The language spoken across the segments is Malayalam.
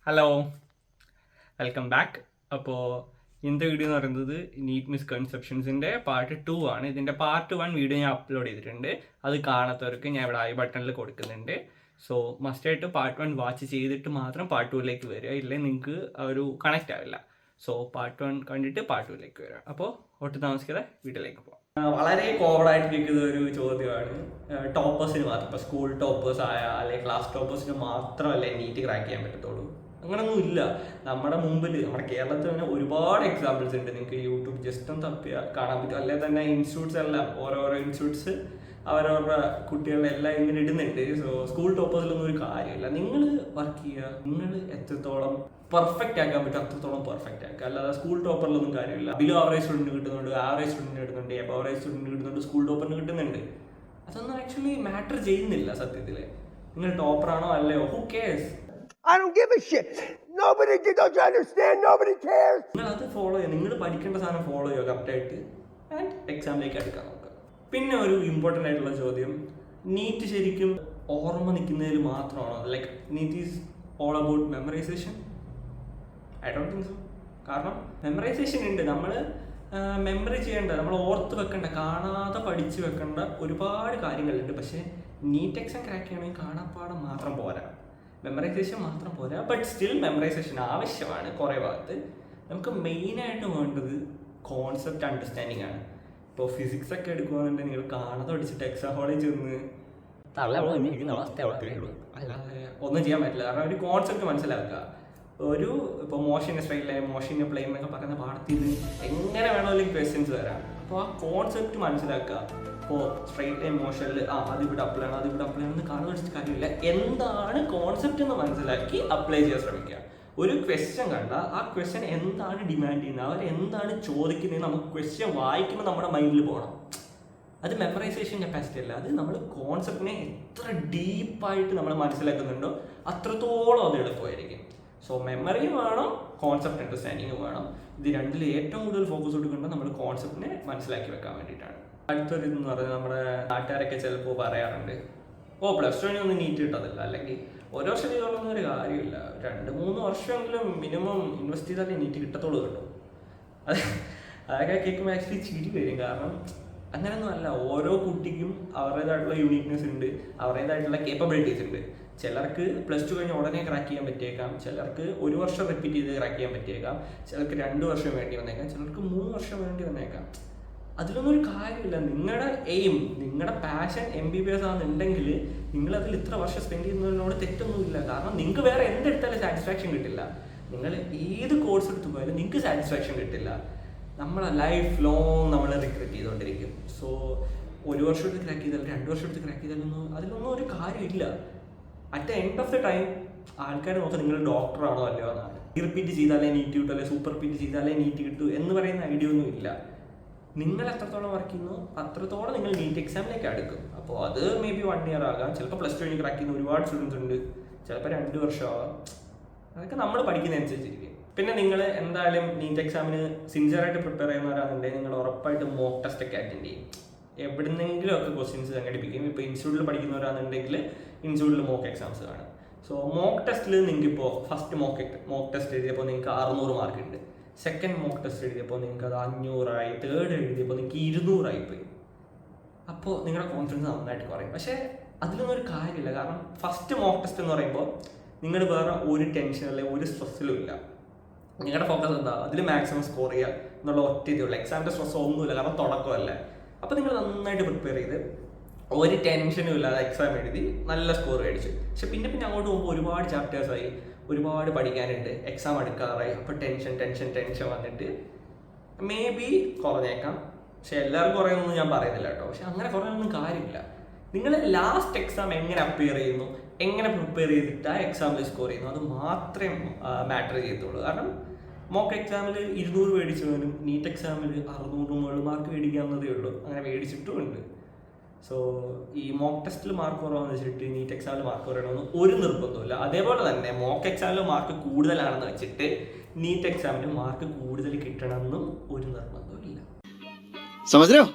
Hello, welcome back. അപ്പോൾ ഇന്നത്തെ വീഡിയോ എന്ന് പറയുന്നത് നീറ്റ് മിസ്കൺസെപ്ഷൻസിൻ്റെ പാർട്ട് 2 ആണ്. ഇതിൻ്റെ പാർട്ട് 1 വീഡിയോ ഞാൻ അപ്ലോഡ് ചെയ്തിട്ടുണ്ട്. അത് കാണാത്തവർക്ക് ഞാൻ ഇവിടെ ഐ ബട്ടണിൽ കൊടുക്കുന്നുണ്ട്. സോ മസ്റ്റായിട്ട് പാർട്ട് 1 വാച്ച് ചെയ്തിട്ട് മാത്രം പാർട്ട് 2ലേക്ക് വരിക, ഇല്ലെങ്കിൽ നിങ്ങൾക്ക് ഒരു കണക്റ്റ് ആവില്ല. സോ പാർട്ട് 1 കണ്ടിട്ട് പാർട്ട് 2ലേക്ക് വരിക. അപ്പോൾ ഒട്ടും താമസിക്കാതെ വീട്ടിലേക്ക് പോകാം. വളരെ കോമണായിട്ട് കേൾക്കുന്ന ഒരു ചോദ്യമാണ്, ടോപ്പേഴ്സിന് മാത്രം, ഇപ്പോൾ സ്കൂൾ ടോപ്പേഴ്സ് ആയ അല്ലെങ്കിൽ ക്ലാസ് ടോപ്പേഴ്സിന് മാത്രമല്ലേ നീറ്റ് ക്രാക്ക് ചെയ്യാൻ പറ്റത്തുള്ളൂ? അങ്ങനൊന്നും ഇല്ല. നമ്മുടെ മുമ്പിൽ, നമ്മുടെ കേരളത്തിൽ തന്നെ ഒരുപാട് എക്സാമ്പിൾസ് ഉണ്ട്. നിങ്ങൾക്ക് യൂട്യൂബ് ജസ്റ്റ് ഒന്ന് തപ്പിയാൽ കാണാൻ പറ്റും. അല്ലെങ്കിൽ തന്നെ ഇൻസ്റ്റിറ്റ്യൂട്ട്സ് എല്ലാം ഓരോരോ ഇൻസ്റ്റിറ്റ്യൂട്ട്സ് അവരവരുടെ കുട്ടികളെല്ലാം ഇങ്ങനെ ഇടുന്നുണ്ട്. സോ സ്കൂൾ ടോപ്പേഴ്സിലൊന്നും ഒരു കാര്യമില്ല. നിങ്ങൾ വർക്ക് ചെയ്യുക, നിങ്ങൾ എത്രത്തോളം പെർഫെക്റ്റ് ആക്കാൻ പറ്റും അത്രത്തോളം പെർഫെക്റ്റ് ആക്കുക. അല്ലാതെ സ്കൂൾ ടോപ്പറിലൊന്നും കാര്യമില്ല. ബിലോ ആവറേജ് സ്റ്റുഡൻറ്റ് കിട്ടുന്നുണ്ട്, ആവറേജ് സ്റ്റുഡൻറ്റ് കിട്ടുന്നുണ്ട്, എബോ ആവറേജ് സ്റ്റുഡൻറ്റ് കിട്ടുന്നുണ്ട്, സ്കൂൾ ടോപ്പറിന് കിട്ടുന്നുണ്ട്. അതൊന്നും ആക്ച്വലി മാറ്റർ ചെയ്യുന്നില്ല സത്യത്തിൽ. നിങ്ങൾ ടോപ്പറാണോ അല്ലയോ, who CARES? I don't give a shit. Nobody don't you understand? Nobody cares. നിങ്ങൾ അത് ഫോളോ ചെയ്യുക, നിങ്ങൾ പഠിക്കേണ്ട സാധനം ഫോളോ ചെയ്യുക കറക്റ്റായിട്ട്, ആൻഡ് എക്സാമിലേക്ക് എടുക്കാൻ നോക്കുക. പിന്നെ ഒരു ഇമ്പോർട്ടൻ്റ് ആയിട്ടുള്ള ചോദ്യം, നീറ്റ് ശരിക്കും ഓർമ്മ നിൽക്കുന്നതിൽ മാത്രമാണോ? Like neat is all about memorisation? I don't think so. കാരണം മെമ്മറൈസേഷൻ ഉണ്ട്, നമ്മൾ മെമ്മറി ചെയ്യേണ്ട, നമ്മൾ ഓർത്ത് വെക്കേണ്ട, കാണാതെ പഠിച്ച് വെക്കേണ്ട ഒരുപാട് കാര്യങ്ങളുണ്ട്. പക്ഷേ നീറ്റ് എക്സാം ക്രാക്ക് ചെയ്യണമെങ്കിൽ കാണാപ്പാടം മാത്രം പോരാ, മെമ്മറൈസേഷൻ മാത്രം പോരാ. ബട്ട് സ്റ്റിൽ മെമ്മറൈസേഷൻ ആവശ്യമാണ് കുറേ ഭാഗത്ത്. നമുക്ക് മെയിനായിട്ട് വേണ്ടത് കോൺസെപ്റ്റ് അണ്ടർസ്റ്റാൻഡിങ് ആണ്. ഇപ്പോൾ ഫിസിക്സ് ഒക്കെ എടുക്കുകയാണെന്നുണ്ടെങ്കിൽ നിങ്ങൾ കാണാതെ പഠിച്ചിട്ട് എക്സാം ഹാളിൽ ചെന്ന് ഒന്നും ചെയ്യാൻ പറ്റില്ല. കാരണം ഒരു കോൺസെപ്റ്റ് മനസ്സിലാക്കുക. ഒരു ഇപ്പോൾ motion straight line, motion plane എന്നൊക്കെ പറയുന്ന പാഠത്തിൽ എങ്ങനെ വേണമെങ്കിലും ക്വസ്റ്റ്യൻസ് വരാം. അപ്പോൾ ആ കോൺസെപ്റ്റ് മനസ്സിലാക്കുക. ഇപ്പോൾ സ്ട്രൈറ്റ് ലൈൻ മോഷനിൽ അതിവിടെ അപ്ലൈ ആണ്, അതിവിടെ അപ്ലൈ ആണെന്ന് കാണാൻ വെച്ചിട്ട് കാര്യമില്ല. എന്താണ് കോൺസെപ്റ്റ് എന്ന് മനസ്സിലാക്കി അപ്ലൈ ചെയ്യാൻ ശ്രമിക്കുക. ഒരു ക്വസ്റ്റ്യൻ കണ്ട ആ ക്വസ്റ്റ്യൻ എന്താണ് ഡിമാൻഡ് ചെയ്യുന്നത്, അവർ എന്താണ് ചോദിക്കുന്നത്, നമുക്ക് ക്വസ്റ്റ്യൻ വായിക്കുമ്പോൾ നമ്മുടെ മൈൻഡിൽ പോകണം. അത് മെമ്മറൈസേഷൻ കപ്പാസിറ്റി അല്ല, അത് നമ്മൾ കോൺസെപ്റ്റിനെ എത്ര ഡീപ്പായിട്ട് നമ്മൾ മനസ്സിലാക്കുന്നുണ്ടോ അത്രത്തോളം അത് എളുപ്പമായിരിക്കും. സോ മെമ്മറിയും വേണം, കോൺസെപ്റ്റ് അണ്ടർസ്റ്റാൻഡിങ്ങും വേണം. ഇത് രണ്ടിൽ ഏറ്റവും കൂടുതൽ ഫോക്കസ് കൊടുക്കേണ്ടത് നമ്മൾ കോൺസെപ്റ്റിനെ മനസ്സിലാക്കി വെക്കാൻ വേണ്ടിയിട്ടാണ്. അടുത്തൊരു ഇതെന്ന് പറഞ്ഞാൽ നമ്മുടെ നാട്ടുകാരൊക്കെ ചിലപ്പോൾ പറയാറുണ്ട്, പ്ലസ് ടു ഒന്നും നീറ്റ് കിട്ടത്തില്ല, അല്ലെങ്കിൽ ഒരു വർഷം ചെയ്തോളൊന്നും ഒരു കാര്യമില്ല, 2-3 വർഷമെങ്കിലും മിനിമം ഇൻവെസ്റ്റ് ചെയ്താലേ നീറ്റ് കിട്ടത്തുള്ളൂ കേട്ടോ. അതൊക്കെ കേൾക്കുമ്പോൾ ആക്ച്വലി ചിരി വരും. കാരണം അങ്ങനെയൊന്നും അല്ല. ഓരോ കുട്ടിക്കും അവരുടേതായിട്ടുള്ള യൂണിക്നെസ് ഉണ്ട്, അവരുടേതായിട്ടുള്ള കേപ്പബിലിറ്റീസ് ഉണ്ട്. ചിലർക്ക് പ്ലസ് ടു കഴിഞ്ഞ് ഉടനെ ക്രാക്ക് ചെയ്യാൻ പറ്റിയേക്കാം, ചിലർക്ക് 1 വർഷം റിപ്പീറ്റ് ചെയ്ത് ക്രാക്ക് ചെയ്യാൻ പറ്റിയേക്കാം, ചിലർക്ക് 2 വർഷം വേണ്ടി വന്നേക്കാം, ചിലർക്ക് 3 വർഷം വേണ്ടി വന്നേക്കാം. അതിലൊന്നും ഒരു കാര്യമില്ല. നിങ്ങളുടെ എയിം, നിങ്ങളുടെ പാഷൻ MBBS ആണെന്നുണ്ടെങ്കിൽ നിങ്ങളതിൽ ഇത്ര വർഷം സ്പെൻഡ് ചെയ്യുന്നതിനോട് തെറ്റൊന്നുമില്ല. കാരണം നിങ്ങൾക്ക് വേറെ എന്തെടുത്താലും സാറ്റിസ്ഫാക്ഷൻ കിട്ടില്ല. നിങ്ങൾ ഏത് കോഴ്സ് എടുത്തു പോയാലും നിങ്ങൾക്ക് സാറ്റിസ്ഫാക്ഷൻ കിട്ടില്ല. നമ്മളെ ലൈഫ് ലോങ് നമ്മൾ റിഗ്രറ്റ് ചെയ്തുകൊണ്ടിരിക്കും. സോ 1 വർഷം എടുത്ത് ക്രാക്ക് ചെയ്താലും 2 വർഷം എടുത്ത് ക്രാക്ക് ചെയ്താലൊന്നും അതിലൊന്നും ഒരു കാര്യമില്ല. At the end of the time ആൾക്കാർ നോക്കുക നിങ്ങൾ ഡോക്ടറാണോ അല്ലയോ എന്നാണ്. റിപ്പീറ്റ് ചെയ്താലേ നീറ്റ് കിട്ടും, അല്ലെങ്കിൽ സൂപ്പർ റിപ്പീറ്റ് ചെയ്താലേ നീറ്റ് കിട്ടൂ എന്ന് പറയുന്ന ഐഡിയ ഒന്നും ഇല്ല. നിങ്ങൾ എത്രത്തോളം വർക്ക് ചെയ്യുന്നു അത്രത്തോളം നിങ്ങൾ നീറ്റ് എക്സാമിലേക്ക് അടുക്കും. അപ്പോൾ അത് മേ ബി 1 ഇയർ ആകാം, ചിലപ്പോൾ പ്ലസ് ടു കഴിഞ്ഞ് ക്രാക്ക് ചെയ്യുന്ന ഒരുപാട് സ്റ്റുഡൻസ് ഉണ്ട്, ചിലപ്പോൾ 2 വർഷം ആവാം. അതൊക്കെ നമ്മൾ പഠിക്കുന്നതനുസരിച്ചിരിക്കും. പിന്നെ നിങ്ങൾ എന്തായാലും നീറ്റ് എക്സാമിന് സിൻസിയറായിട്ട് പ്രിപ്പയർ ചെയ്യുന്നവരാണെന്നുണ്ടെങ്കിൽ നിങ്ങൾ ഉറപ്പായിട്ട് മോക്ക് ടെസ്റ്റ് ഒക്കെ അറ്റൻഡ് ചെയ്യും. എവിടുന്നെങ്കിലും ഒക്കെ ക്വസ്റ്റ്യൻസ് സംഘടിപ്പിക്കും. ഇപ്പോൾ ഇൻസ്റ്റിറ്റ്യൂട്ടിൽ പഠിക്കുന്നവരാണെന്നുണ്ടെങ്കിൽ ഇൻസ്റ്റിറ്റ്യൂട്ടിൽ മോക്ക് എക്സാംസ് കാണും. സോ മോക്ക് ടെസ്റ്റിൽ നിങ്ങൾക്ക് ഇപ്പോൾ ഫസ്റ്റ് മോക്ക് ടെസ്റ്റ് എഴുതിയപ്പോൾ നിങ്ങൾക്ക് 600 മാർക്ക് ഉണ്ട്, സെക്കൻഡ് മോക്ക് ടെസ്റ്റ് എഴുതിയപ്പോൾ നിങ്ങൾക്ക് അത് 500 തേർഡ് എഴുതിയപ്പോൾ നിങ്ങൾക്ക് 200 പോയി. അപ്പോൾ നിങ്ങളുടെ കോൺഫിഡൻസ് നന്നായിട്ട് കുറയും. പക്ഷേ അതിലൊന്നും ഒരു കാര്യമില്ല. കാരണം ഫസ്റ്റ് മോക്ക് ടെസ്റ്റ് എന്ന് പറയുമ്പോൾ നിങ്ങൾ വേറെ ഒരു ടെൻഷൻ അല്ലെങ്കിൽ ഒരു സ്ട്രെസ്സിലും ഇല്ല. നിങ്ങളുടെ ഫോക്കസ് എന്താ, അതിൽ മാക്സിമം സ്കോർ ചെയ്യുക എന്നുള്ള ഒറ്റ ഇതേ ഉള്ളൂ. എക്സാമിൻ്റെ സ്ട്രെസ് ഒന്നുമില്ല, കാരണം തുടക്കമല്ലേ. അപ്പോൾ നിങ്ങൾ നന്നായിട്ട് പ്രിപ്പയർ ചെയ്ത് ഒരു ടെൻഷനും ഇല്ലാതെ എക്സാം എഴുതി നല്ല സ്കോർ മേടിച്ചു. പക്ഷെ പിന്നെ അങ്ങോട്ട് പോകുമ്പോൾ ഒരുപാട് ചാപ്റ്റേഴ്സായി, ഒരുപാട് പഠിക്കാനുണ്ട്, എക്സാം അടുക്കാറായി. അപ്പോൾ ടെൻഷൻ വന്നിട്ട് മേ ബി കുറഞ്ഞേക്കാം. പക്ഷെ എല്ലാവർക്കും കുറയുന്നൊന്നും ഞാൻ പറയുന്നില്ല കേട്ടോ. പക്ഷെ അങ്ങനെ കുറയാനൊന്നും കാര്യമില്ല. നിങ്ങൾ ലാസ്റ്റ് എക്സാം എങ്ങനെ അപ്പിയർ ചെയ്യുന്നു, എങ്ങനെ പ്രിപ്പയർ ചെയ്തിട്ട് ആ എക്സാമിൽ സ്കോർ ചെയ്യുന്നു, അത് മാത്രമേ മാറ്റർ ചെയ്യത്തുള്ളൂ. കാരണം മോക്ക് എക്സാമിൽ 200 മേടിച്ചവനും നീറ്റ് എക്സാമിൽ 600 മാർക്ക് മേടിക്കാവുന്നതേ ഉള്ളൂ. അങ്ങനെ മേടിച്ചിട്ടും ഉണ്ട്. സോ ഈ മോക്ക് ടെസ്റ്റിൽ മാർക്ക് കുറവാന്ന് വെച്ചിട്ട് നീറ്റ് എക്സാമിൽ മാർക്ക് കുറയണമെന്ന് ഒരു നിർബന്ധമില്ല. അതേപോലെ തന്നെ മോക്ക് എക്സാമിൽ മാർക്ക് കൂടുതലാണെന്ന് വെച്ചിട്ട് നീറ്റ് എക്സാമിന് മാർക്ക് കൂടുതൽ കിട്ടണമെന്നും ഒരു നിർബന്ധമില്ല.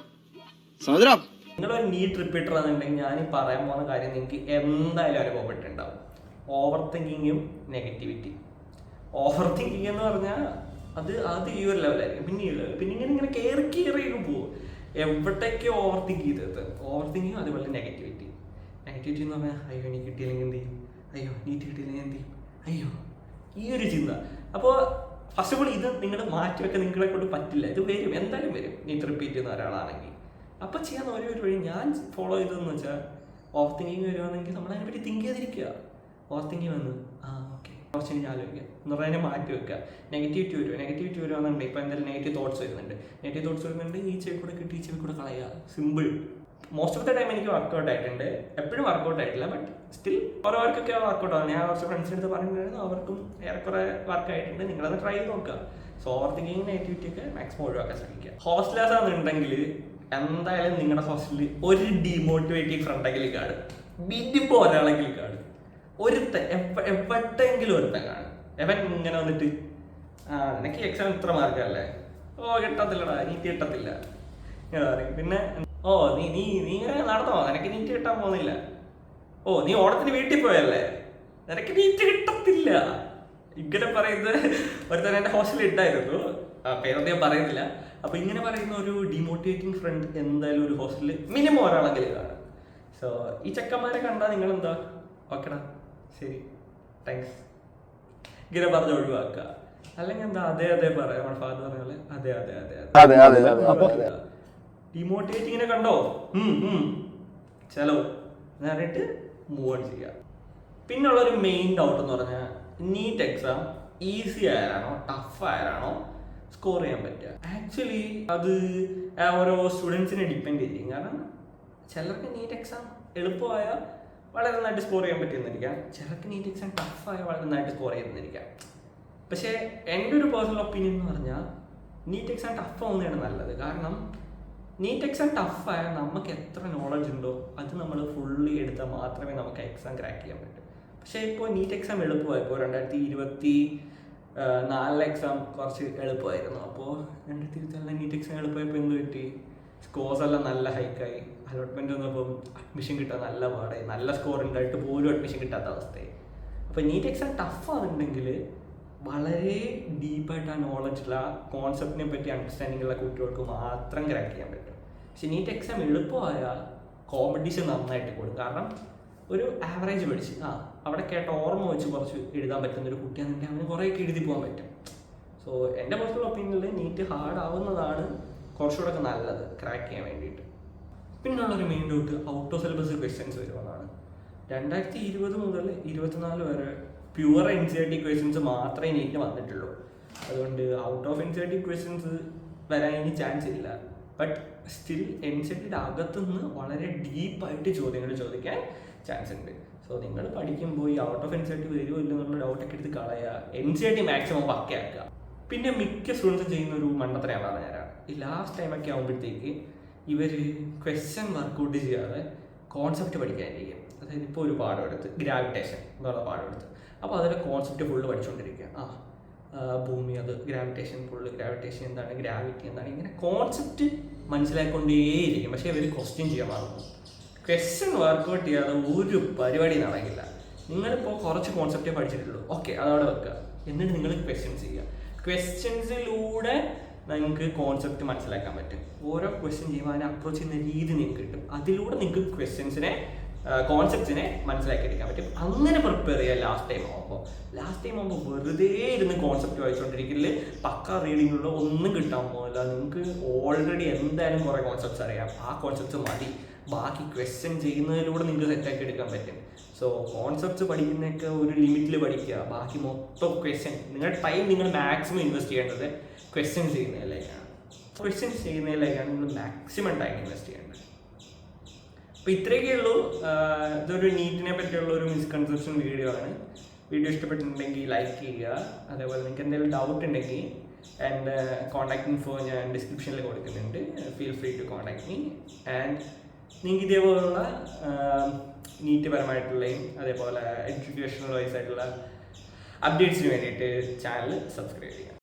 നിങ്ങളൊരു നീറ്റ് റിപ്പീറ്റർ ആണെന്നുണ്ടെങ്കിൽ ഞാൻ പറയാൻ പോകുന്ന കാര്യം നിങ്ങൾക്ക് എന്തായാലും അനുഭവപ്പെട്ടിട്ടുണ്ടാവും. ഓവർ തിങ്കിങ്ങും നെഗറ്റിവിറ്റി. ഓവർ തിങ്കിങ് എന്ന് പറഞ്ഞാൽ അത് ഈ ഒരു ലെവലായിരിക്കും. പിന്നെ ഇങ്ങനെ കയറി പോകും. എവിടേക്കോ ഓവർ തിങ്ക് ചെയ്തത്. ഓവർ തിങ്കിങ് അതുപോലെ നെഗറ്റിവിറ്റി എന്ന് പറഞ്ഞാൽ അയ്യോ എനിക്ക് കിട്ടിയില്ലെങ്കിൽ എന്ത് ചെയ്യും, അയ്യോ നീറ്റ് കിട്ടിയില്ലെങ്കിൽ എന്ത് ചെയ്യും, അയ്യോ ഈ ഒരു ചിന്ത. അപ്പോൾ ഫസ്റ്റ് ഓഫ് ഓൾ ഇത് നിങ്ങൾ മാറ്റിവെക്കാൻ നിങ്ങളെ കൊണ്ട് പറ്റില്ല. ഇത് വരും, എന്തായാലും വരും നീറ്റ് റിപ്പീറ്റ് ചെയ്യുന്ന ഒരാളാണെങ്കിൽ. അപ്പോൾ ചെയ്യാൻ ഒരു വഴി ഞാൻ ഫോളോ ചെയ്തതെന്ന് വെച്ചാൽ ഓവർ തിങ്കിങ് വരുവാണെങ്കിൽ നമ്മൾ അതിനെപ്പറ്റി തിങ്ക് ചെയ്തിരിക്കുക. ഓവർ തിങ്കിങ് വന്ന് ഓക്കെ കുറച്ച് കഴിഞ്ഞ് ആലോചിക്കുക എന്ന് പറഞ്ഞാൽ മാറ്റി വെക്കുക. നെഗറ്റിവിറ്റി വരുവാണെന്നുണ്ട്. ഇപ്പോൾ എന്തായാലും നെഗറ്റീവ് തോട്ട്സ് വരുന്നുണ്ട്. ഈ ചെവി കൂടെ കിട്ടി ഈ ചെവി കൂടെ കളയുക. Simple. Most of the time എനിക്ക് വർക്കൗട്ട് ആയിട്ടുണ്ട്. എപ്പോഴും വർക്കൗട്ട് ആയിട്ടില്ല, ബട്ട് സ്റ്റിൽ ഓരോവർക്കൊക്കെ വർക്കൗട്ട് ആവും. ഞാൻ കുറച്ച് ഫ്രണ്ട്സിൻ്റെ അടുത്ത് പറഞ്ഞിട്ടുണ്ടായിരുന്നു, അവർക്കും ഏറെക്കുറെ വർക്ക് ആയിട്ടുണ്ട്. നിങ്ങളത് ട്രൈ ചെയ്ത് നോക്കുക. സോ ഓവർ തിങ്കിങ് നെഗറ്റിവിറ്റി ഒക്കെ മാക്സിമം ഒഴിവാക്കാൻ ശ്രമിക്കുക. ഹോസ്റ്റലേഴ്സ് ആണെന്നുണ്ടെങ്കിൽ എന്തായാലും നിങ്ങളുടെ ഹോസ്റ്റലിൽ ഒരു ഡീമോട്ടിവേറ്റീവ് ഫ്രണ്ടെങ്കിലും കാണും. ബിഡിപ്പോൾ ഒരാളെങ്കിലും കാണും. എവിടെയെങ്കിലും ഒരുത്തൻ കാണും. എവൻ ഇങ്ങനെ വന്നിട്ട് എനിക്ക് എക്സാം ഇത്ര മാർക്കല്ലേ, കിട്ടത്തില്ലടാ, നീറ്റ് കിട്ടത്തില്ല ഇങ്ങനെ പറയും. പിന്നെ നീ ഇങ്ങനെ നടന്നോ, നിനക്ക് നീറ്റ് കിട്ടാൻ പോകുന്നില്ല. നീ ഓണത്തിന് വീട്ടിൽ പോയല്ലേ, നിനക്ക് നീറ്റ് കിട്ടത്തില്ല. ഇങ്ങനെ പറയുന്നത് ഒരുത്തൻ എൻ്റെ ഹോസ്റ്റലിൽ ഉണ്ടായിരുന്നു, പേരൊന്നും ഞാൻ പറയുന്നില്ല. അപ്പൊ ഇങ്ങനെ പറയുന്ന ഒരു ഡിമോട്ടിവേറ്റിംഗ് ഫ്രണ്ട് എന്തായാലും ഒരു ഹോസ്റ്റലിൽ മിനിമം ഒരാളെങ്കിലും കാണും. സോ ഈ ചെക്കന്മാരെ കണ്ടാൽ നിങ്ങൾ എന്താ, ഓക്കെടാ ശരി താങ്ക്സ് ഇങ്ങനെ പറഞ്ഞ് ഒഴിവാക്കുക. അല്ലെങ്കിൽ എന്താ അതേ പറയാം. നമ്മുടെ ഫാദർ പറഞ്ഞ പോലെ അതെ ഡിമോട്ടിവേറ്റിങ്ങിനെ കണ്ടോ ചലോ എന്ന് പറഞ്ഞിട്ട് മൂവ് ഓൺ ചെയ്യുക. പിന്നുള്ളൊരു മെയിൻ ഡൗട്ട് എന്ന് പറഞ്ഞാൽ നീറ്റ് എക്സാം ഈസി ആയാലാണോ ടഫ് ആയാലാണോ സ്കോർ ചെയ്യാൻ പറ്റുക. ആക്ച്വലി അത് ഓരോ സ്റ്റുഡൻസിനെ ഡിപ്പെൻഡ് ചെയ്യും. കാരണം ചിലർക്ക് നീറ്റ് എക്സാം എളുപ്പമായാൽ വളരെ നന്നായിട്ട് സ്കോർ ചെയ്യാൻ പറ്റുന്നിരിക്കാം, ചിലർക്ക് നീറ്റ് എക്സാം ടഫായാൽ വളരെ നന്നായിട്ട് സ്കോർ ചെയ്യുന്നിരിക്കാം. പക്ഷേ എൻ്റെ ഒരു പേഴ്സണൽ ഒപ്പീനിയൻ എന്ന് പറഞ്ഞാൽ നീറ്റ് എക്സാം ടഫ് ആവുന്നതാണ് നല്ലത്. കാരണം നീറ്റ് എക്സാം ടഫായാൽ നമുക്ക് എത്ര നോളജ് ഉണ്ടോ അത് നമ്മൾ ഫുള്ളി എടുത്താൽ മാത്രമേ നമുക്ക് എക്സാം ക്രാക്ക് ചെയ്യാൻ പറ്റൂ. പക്ഷേ ഇപ്പോൾ നീറ്റ് എക്സാം എളുപ്പമായപ്പോൾ 2024 എക്സാം കുറച്ച് എളുപ്പമായിരുന്നു. അപ്പോൾ 2024 നീറ്റ് എക്സാം എളുപ്പമായപ്പോൾ എന്ത് പറ്റി, സ്കോർസ് എല്ലാം നല്ല ഹൈക്കായി. അലോട്ട്മെൻറ്റ് വന്നപ്പം അഡ്മിഷൻ കിട്ടാൻ നല്ല പാടായി. നല്ല സ്കോർ ഉണ്ടായിട്ട് പോലും അഡ്മിഷൻ കിട്ടാത്ത അവസ്ഥയായി. അപ്പോൾ നീറ്റ് എക്സാം ടഫാണെന്നുണ്ടെങ്കിൽ വളരെ ഡീപ്പായിട്ട് ആ നോളജുള്ള കോൺസെപ്റ്റിനെ പറ്റി അണ്ടർസ്റ്റാൻഡിംഗ് ഉള്ള കുട്ടികൾക്ക് മാത്രം ക്രാക്ക് ചെയ്യാൻ പറ്റും. പക്ഷെ നീറ്റ് എക്സാം എളുപ്പമായാൽ കോമ്പറ്റീഷൻ നന്നായിട്ട് കൂടും. കാരണം ഒരു ആവറേജ് പഠിച്ച് അവിടെ കേട്ട ഓർമ്മ വെച്ച് കുറച്ച് എഴുതാൻ പറ്റുന്നൊരു കുട്ടിയാണെന്നുണ്ടെങ്കിൽ അവന് കുറേയൊക്കെ എഴുതി പോകാൻ പറ്റും. സോ എൻ്റെ പേഴ്സണൽ ഒപ്പീനിയനിൽ നീറ്റ് ഹാർഡ് ആവുന്നതാണ് കുറച്ചുകൂടെ ഒക്കെ നല്ലത് ക്രാക്ക് ചെയ്യാൻ വേണ്ടിയിട്ട്. പിന്നുള്ളൊരു main doubt out of syllabus questions വരുമെന്നാണ്. 2020 മുതൽ 2024 വരെ പ്യുവർ NCERT ക്വസ്റ്റ്യൻസ് മാത്രമേ നീറ്റ് വന്നിട്ടുള്ളൂ. അതുകൊണ്ട് ഔട്ട് ഓഫ് NCERT ക്വസ്റ്റ്യൻസ് വരാൻ ഇനി ചാൻസ് ഇല്ല. ബട്ട് സ്റ്റിൽ NCERTയുടെ അകത്തുനിന്ന് വളരെ ഡീപ്പായിട്ട് ചോദ്യങ്ങൾ ചോദിക്കാൻ ചാൻസ് ഉണ്ട്. സോ നിങ്ങൾ പഠിക്കുമ്പോൾ ഈ ഔട്ട് ഓഫ് NCERT വരുമോ ഇല്ലെന്നുള്ള ഡൗട്ടൊക്കെ എടുത്ത് കളയുക. NCERT മാക്സിമം പക്കയാക്കുക. പിന്നെ മിക്ക സ്റ്റുഡൻസും ചെയ്യുന്ന ഒരു മണ്ടത്തരം പറഞ്ഞുതരാം. ഈ ലാസ്റ്റ് ടൈമൊക്കെ ആകുമ്പോഴത്തേക്ക് ഇവർ ക്വസ്റ്റ്യൻ വർക്കൗട്ട് ചെയ്യാതെ കോൺസെപ്റ്റ് പഠിക്കാനിരിക്കും. അതായത് ഇപ്പോൾ ഒരു പാഠമെടുത്ത് ഗ്രാവിറ്റേഷൻ എന്നുള്ള പാഠമെടുത്ത് അപ്പോൾ അതിൻ്റെ കോൺസെപ്റ്റ് ഫുള്ള് പഠിച്ചുകൊണ്ടിരിക്കുക. ഭൂമി അത് ഗ്രാവിറ്റേഷൻ ഫുള്ള് ഗ്രാവിറ്റേഷൻ എന്താണ്, ഗ്രാവിറ്റി എന്താണ്, ഇങ്ങനെ കോൺസെപ്റ്റ് മനസ്സിലാക്കൊണ്ടേയിരിക്കും. പക്ഷേ ഇവർ ക്വസ്റ്റ്യൻ ചെയ്യാൻ മറന്നു. ക്വസ്റ്റ്യൻ വർക്കൗട്ട് ചെയ്യാതെ ഒരു പരിപാടി നടക്കില്ല. നിങ്ങളിപ്പോൾ കുറച്ച് കോൺസെപ്റ്റേ പഠിച്ചിട്ടുള്ളൂ, ഓക്കെ അതവിടെ വെക്കുക. എന്നിട്ട് നിങ്ങൾ ക്വസ്റ്റ്യൻസ് ചെയ്യുക. ക്വസ്റ്റ്യൻസിലൂടെ നിങ്ങൾക്ക് കോൺസെപ്റ്റ് മനസ്സിലാക്കാൻ പറ്റും. ഓരോ ക്വസ്റ്റ്യൻ ചെയ്യുമ്പോൾ അതിനെ അപ്രോച്ച് ചെയ്യുന്ന രീതി നിങ്ങൾക്ക് കിട്ടും. അതിലൂടെ നിങ്ങൾക്ക് ക്വസ്റ്റ്യൻസിനെ കോൺസെപ്റ്റ്സിനെ മനസ്സിലാക്കിയെടുക്കാൻ പറ്റും. അങ്ങനെ പ്രിപ്പയർ ചെയ്യുക. ലാസ്റ്റ് ടൈം ആകുമ്പോൾ വെറുതെ ഇരുന്ന് കോൺസെപ്റ്റ് വായിച്ചുകൊണ്ടിരിക്കൽ പക്ക റീഡിങ്ങിലുള്ള ഒന്നും കിട്ടാൻ പോകില്ല. നിങ്ങൾക്ക് ഓൾറെഡി എന്തായാലും കുറേ കോൺസെപ്റ്റ്സ് അറിയാം. ആ കോൺസെപ്റ്റ്സ് മതി. ബാക്കി ക്വസ്റ്റ്യൻ ചെയ്യുന്നതിലൂടെ നിങ്ങൾക്ക് സെറ്റാക്കി എടുക്കാൻ പറ്റും. സോ കോൺസെപ്റ്റ്സ് പഠിക്കുന്നതൊക്കെ ഒരു ലിമിറ്റിൽ പഠിക്കുക. ബാക്കി മൊത്തം ക്വസ്റ്റ്യൻ നിങ്ങളുടെ ടൈം നിങ്ങൾ മാക്സിമം ഇൻവെസ്റ്റ് ചെയ്യേണ്ടത് ക്വസ്റ്റ്യൻസ് ചെയ്യുന്നതിലേക്കാണ്. നിങ്ങൾ മാക്സിമം ടൈം ഇൻവെസ്റ്റ് ചെയ്യേണ്ടത്. അപ്പോൾ ഇത്രയൊക്കെ ഉള്ളൂ. ഇതൊരു നീറ്റിനെ പറ്റിയുള്ള ഒരു മിസ്കൺസെപ്ഷൻ വീഡിയോ ആണ്. വീഡിയോ ഇഷ്ടപ്പെട്ടിട്ടുണ്ടെങ്കിൽ ലൈക്ക് ചെയ്യുക. അതേപോലെ നിങ്ങൾക്ക് എന്തെങ്കിലും ഡൗട്ട് ഉണ്ടെങ്കിൽ എൻ്റെ കോൺടാക്ട് ഇൻഫോ ഞാൻ ഡിസ്ക്രിപ്ഷനിൽ കൊടുക്കുന്നുണ്ട്. Feel free to contact me. And നിങ്ങൾക്ക് ഇതേപോലുള്ള നീറ്റ് പരമായിട്ടുള്ളയും അതേപോലെ എഡ്യൂക്കേഷണൽ വൈസ് ആയിട്ടുള്ള അപ്ഡേറ്റ്സിന് വേണ്ടിയിട്ട് ചാനൽ സബ്സ്ക്രൈബ് ചെയ്യുക.